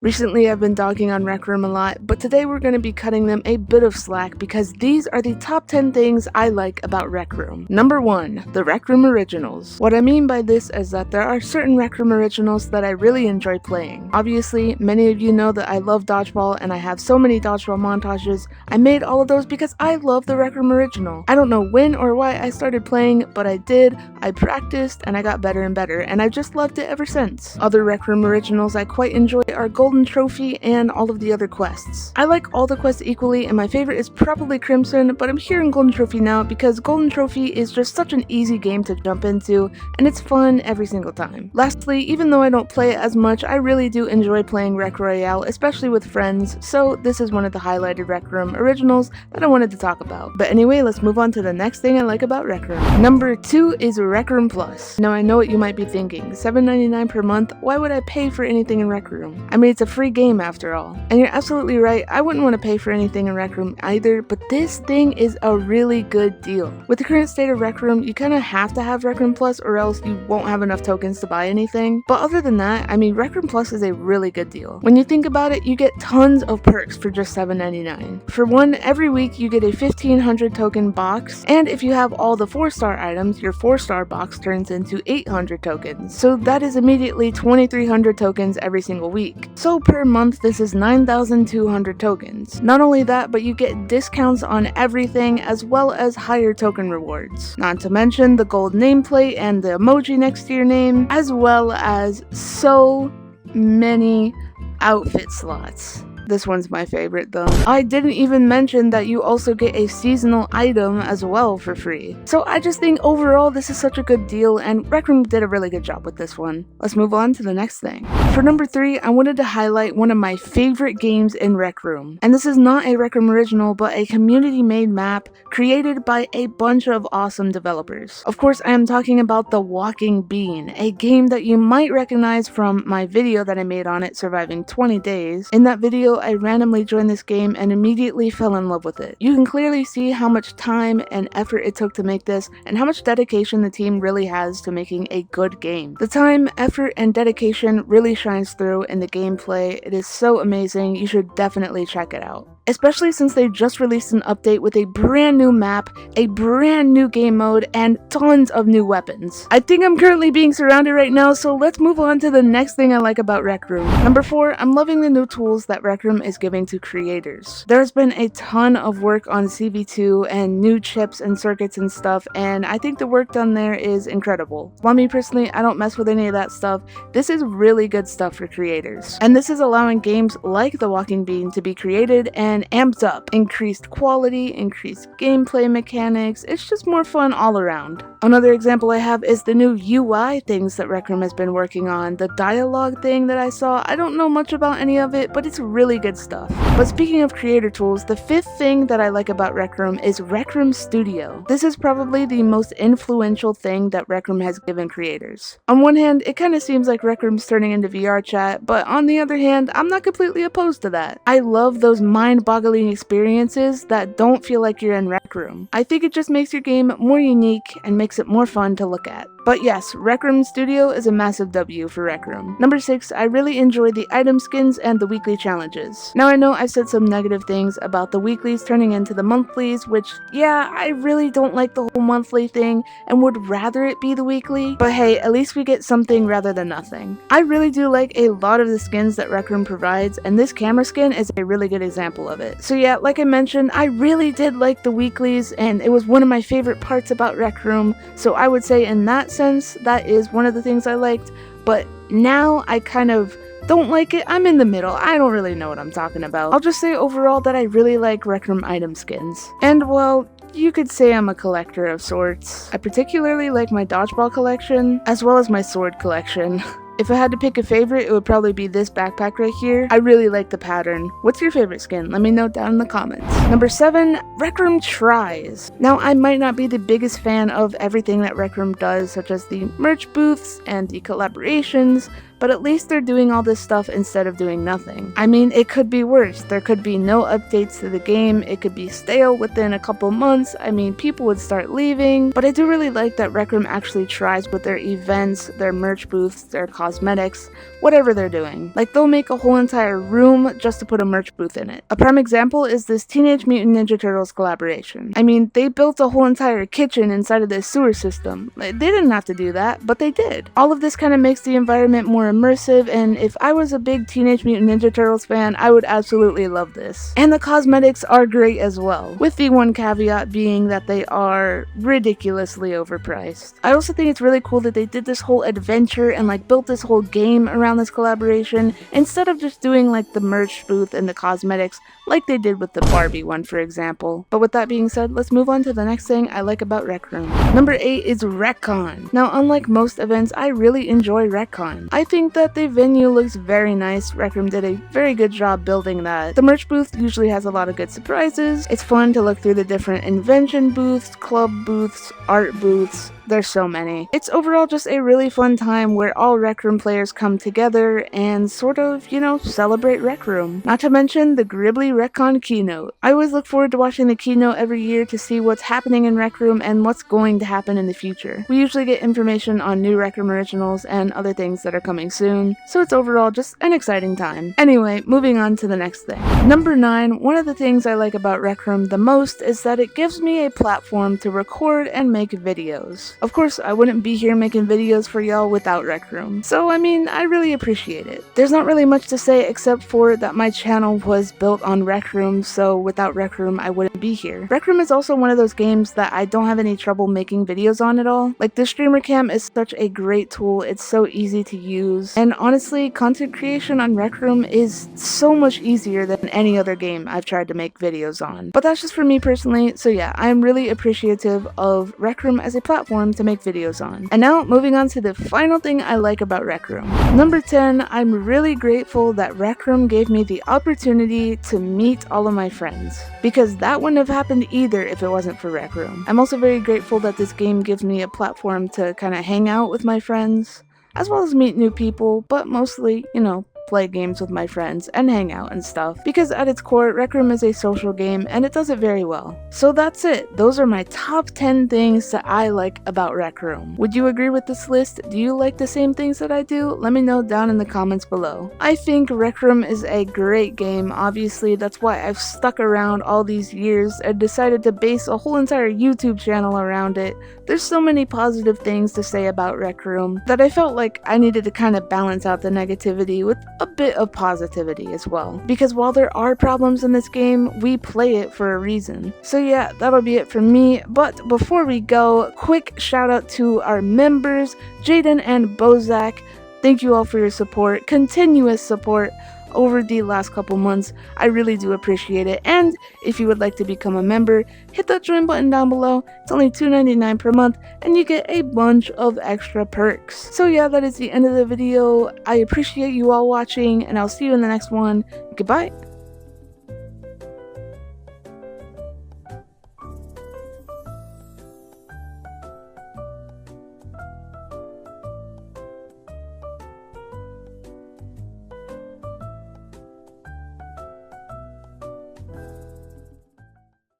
Recently, I've been dogging on Rec Room a lot, but today we're going to be cutting them a bit of slack because these are the top 10 things I like about Rec Room. Number 1, the Rec Room Originals. What I mean by this is that there are certain Rec Room Originals that I really enjoy playing. Obviously, many of you know that I love Dodgeball and I have so many Dodgeball montages. I made all of those because I love the Rec Room Original. I don't know when or why I started playing, but I did, I practiced, and I got better and better, and I've just loved it ever since. Other Rec Room Originals I quite enjoy are Golden Trophy and all of the other quests. I like all the quests equally, and my favorite is probably Crimson, but I'm here in Golden Trophy now because Golden Trophy is just such an easy game to jump into, and it's fun every single time. Lastly, even though I don't play it as much, I really do enjoy playing Rec Royale, especially with friends, so this is one of the highlighted Rec Room Originals that I wanted to talk about. But anyway, let's move on to the next thing I like about Rec Room. Number 2 is Rec Room Plus. Now I know what you might be thinking, $7.99 per month, why would I pay for anything in Rec Room? I mean, it's a free game after all. And you're absolutely right, I wouldn't want to pay for anything in Rec Room either, but this thing is a really good deal. With the current state of Rec Room, you kind of have to have Rec Room Plus or else you won't have enough tokens to buy anything. But other than that, I mean, Rec Room Plus is a really good deal. When you think about it, you get tons of perks for just $7.99. For one, every week you get a 1500 token box, and if you have all the 4-star items, your 4-star box turns into 800 tokens. So that is immediately 2300 tokens every single week. So per month, this is 9,200 tokens. Not only that, but you get discounts on everything as well as higher token rewards. Not to mention the gold nameplate and the emoji next to your name, as well as so many outfit slots. This one's my favorite though. I didn't even mention that you also get a seasonal item as well for free. So I just think overall this is such a good deal, and Rec Room did a really good job with this one. Let's move on to the next thing. For number 3, I wanted to highlight one of my favorite games in Rec Room. And this is not a Rec Room original, but a community-made map created by a bunch of awesome developers. Of course, I am talking about The Walking Bean, a game that you might recognize from my video that I made on it, Surviving 20 Days. In that video, I randomly joined this game and immediately fell in love with it. You can clearly see how much time and effort it took to make this, and how much dedication the team really has to making a good game. The time, effort, and dedication really shines through in the gameplay. It is so amazing, you should definitely check it out. Especially since they just released an update with a brand new map, a brand new game mode, and tons of new weapons. I think I'm currently being surrounded right now, so let's move on to the next thing I like about Rec Room. Number 4, I'm loving the new tools that Rec Room is giving to creators. There's been a ton of work on CV2 and new chips and circuits and stuff, and I think the work done there is incredible. While me personally, I don't mess with any of that stuff, this is really good stuff for creators. And this is allowing games like The Walking Bean to be created and amped up. Increased quality, increased gameplay mechanics, it's just more fun all around. Another example I have is the new UI things that Rec Room has been working on. The dialogue thing that I saw, I don't know much about any of it, but it's really good stuff. But speaking of creator tools, the 5th thing that I like about Rec Room is Rec Room Studio. This is probably the most influential thing that Rec Room has given creators. On one hand, it kind of seems like Rec Room's turning into VR chat, but on the other hand, I'm not completely opposed to that. I love those mind-boggling experiences that don't feel like you're in Rec Room. I think it just makes your game more unique and makes it more fun to look at. But yes, Rec Room Studio is a massive W for Rec Room. Number 6, I really enjoy the item skins and the weekly challenges. Now I know I've said some negative things about the weeklies turning into the monthlies, which yeah, I really don't like the whole monthly thing and would rather it be the weekly, but hey, at least we get something rather than nothing. I really do like a lot of the skins that Rec Room provides, and this camera skin is a really good example of it. So yeah, like I mentioned, I really did like the weeklies, and it was one of my favorite parts about Rec Room, so I would say in that sense, that is one of the things I liked, but now I kind of don't like it. I'm in the middle. I don't really know what I'm talking about. I'll just say overall that I really like Rec Room item skins. And well, you could say I'm a collector of sorts. I particularly like my dodgeball collection, as well as my sword collection. If I had to pick a favorite, it would probably be this backpack right here. I really like the pattern. What's your favorite skin? Let me know down in the comments. Number 7, Rec Room tries. Now, I might not be the biggest fan of everything that Rec Room does, such as the merch booths and the collaborations, but at least they're doing all this stuff instead of doing nothing. I mean, it could be worse. There could be no updates to the game, it could be stale within a couple months, I mean, people would start leaving, but I do really like that Recm actually tries with their events, their merch booths, their cosmetics, whatever they're doing. Like, they'll make a whole entire room just to put a merch booth in it. A prime example is this Teenage Mutant Ninja Turtles collaboration. I mean, they built a whole entire kitchen inside of this sewer system. Like, they didn't have to do that, but they did. All of this kind of makes the environment more immersive, and if I was a big Teenage Mutant Ninja Turtles fan, I would absolutely love this. And the cosmetics are great as well, with the one caveat being that they are ridiculously overpriced. I also think it's really cool that they did this whole adventure and like built this whole game around this collaboration instead of just doing like the merch booth and the cosmetics like they did with the Barbie one, for example. But with that being said, let's move on to the next thing I like about Recm. Number 8 is Recon. Now, unlike most events, I really enjoy Recon. I think that the venue looks very nice. Recm did a very good job building that. The merch booth usually has a lot of good surprises. It's fun to look through the different invention booths, club booths, art booths. There's so many. It's overall just a really fun time where all Rec Room players come together and sort of, celebrate Rec Room. Not to mention the Gribbly Recon keynote. I always look forward to watching the keynote every year to see what's happening in Rec Room and what's going to happen in the future. We usually get information on new Rec Room originals and other things that are coming soon, so it's overall just an exciting time. Anyway, moving on to the next thing. Number 9, one of the things I like about Rec Room the most is that it gives me a platform to record and make videos. Of course, I wouldn't be here making videos for y'all without Rec Room, so I mean, I really appreciate it. There's not really much to say except for that my channel was built on Rec Room, so without Rec Room, I wouldn't be here. Rec Room is also one of those games that I don't have any trouble making videos on at all. Like, the streamer cam is such a great tool, it's so easy to use, and honestly, content creation on Rec Room is so much easier than any other game I've tried to make videos on. But that's just for me personally, so yeah, I'm really appreciative of Rec Room as a platform to make videos on. And now, moving on to the final thing I like about Rec Room. Number 10, I'm really grateful that Rec Room gave me the opportunity to meet all of my friends, because that wouldn't have happened either if it wasn't for Rec Room. I'm also very grateful that this game gives me a platform to kind of hang out with my friends, as well as meet new people, but mostly, play games with my friends and hang out and stuff, because at its core, Rec Room is a social game and it does it very well. So that's it. Those are my top 10 things that I like about Rec Room. Would you agree with this list? Do you like the same things that I do? Let me know down in the comments below. I think Rec Room is a great game. Obviously, that's why I've stuck around all these years and decided to base a whole entire YouTube channel around it. There's so many positive things to say about Rec Room that I felt like I needed to kind of balance out the negativity with a bit of positivity as well. Because while there are problems in this game, we play it for a reason. So yeah, that'll be it for me. But before we go, quick shout out to our members, Jaden and Bozak. Thank you all for your support, continuous support over the last couple months. I really do appreciate it. And if you would like to become a member, hit that join button down below. It's only $2.99 per month and you get a bunch of extra perks. So yeah, that is the end of the video. I appreciate you all watching and I'll see you in the next one. Goodbye.